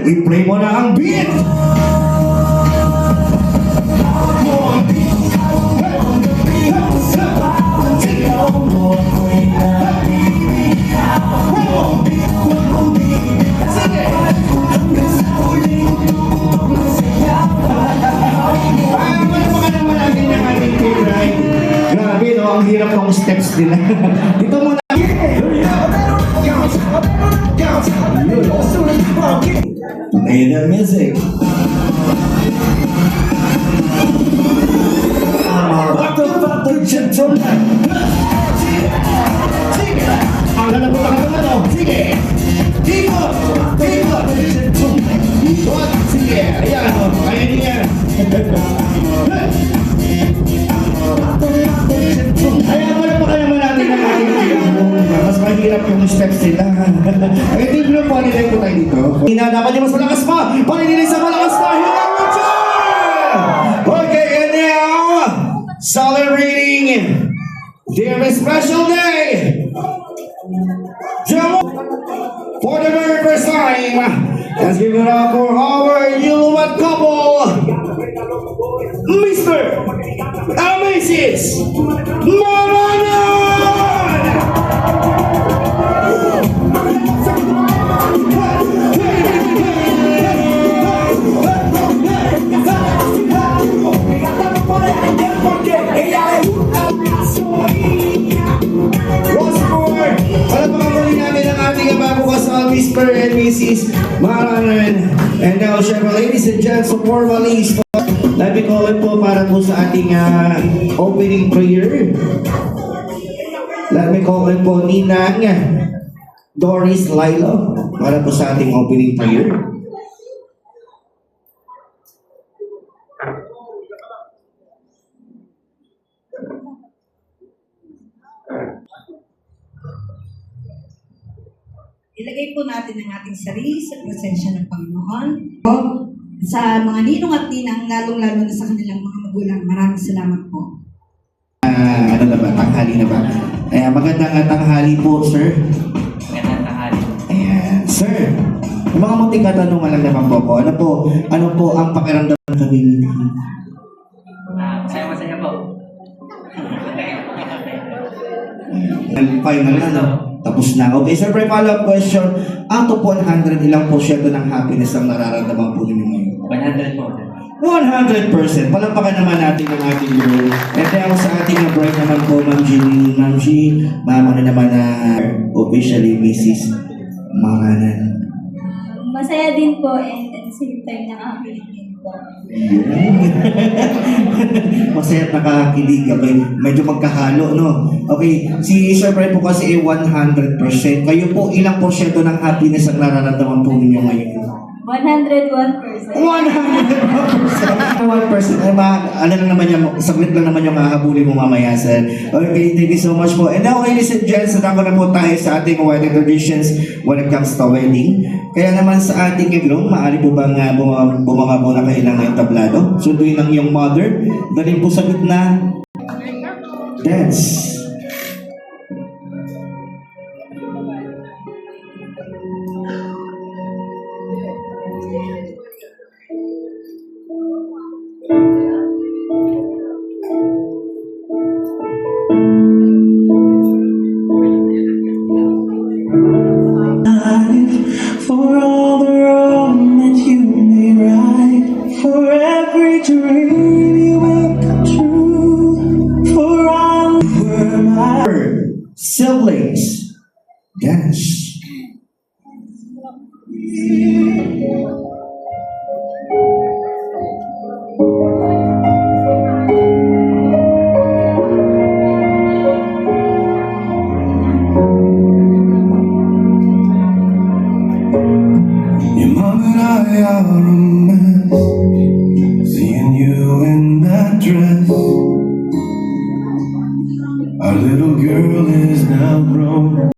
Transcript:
i-play mo na ang beat! Grabe, no? Ang hirap ng steps nila. Dito muna. Play the music. What the fuck, the gentleman? Sige! Ang lalabot ang ano? Sige! Ikot! Ikot! Ikot! Sige! Ayan, o. Kaya niya. Ayan, wala pa kaya natin ang aking mas mahirap yung steps nila. Ito yung group, panilay ko tayo dito. Dapat yung mas malakas pa! Panilay sa malakas na hilang! Okay, and now, celebrating their special day! For the very first time, let's give it up for our newlywed couple, Mr. and Mrs. Maranan! Mr. and Mrs. Maranan. And now, syempre, ladies and gents, so formally, let me call it po para po sa ating opening prayer. Let me call it po Ninang Doris Lilo para po sa ating opening prayer. Ilagay po natin ang ating sarili sa presensya ng Panginoon. Sa mga ninong at ninang, lalong-lalo na sa kanilang mga magulang. Maraming salamat po. Ano na ba? Tanghali na ba? Ayan, magandang tanghali po, sir. Magandang tanghali. Ayan, sir. Yung mga munting katanungan lang naman po. Ano po ang pakiramdam ng community? Masaya-masaya po. Final na, no? Tapos na. Okay, sir, follow-up question. Out of 100, ilang porsyento ng happiness ang nararamdaman po ninyo ngayon? 100 po. 100%. Palampakan naman natin ang ating girl. And then sa ating bride naman po, Ma'am Jeannie. Ma'am G, ma'am ano naman na officially Mrs. Maranan. Masaya din po and at the same time nakakakilig din po. Masaya at nakakakilig. Okay, medyo magkahalo, no? Okay, si Sir Brian po kasi 100%. Kayo po, ilang porsyento ng happiness ang nararamdaman po ninyo ngayon? 101%. 100%. 1%. Ay, ano lang naman yung, saglit lang naman yung hahabulin mo mamaya, sir. Okay, thank you so much po. And now, ladies and gents, nadako na po tayo sa ating wedding traditions when it comes to wedding. Kaya naman sa ating iglong, maaari po bang bumanga po na kailangan yung tablado? Sunduin lang yung mother. Dalhin po sa gitna. Dance. For all the wrong that you may right, for every dream you will come true, for all were my Siblings. Dance. Your mom and I are a mess, seeing you in that dress. Our little girl is now grown.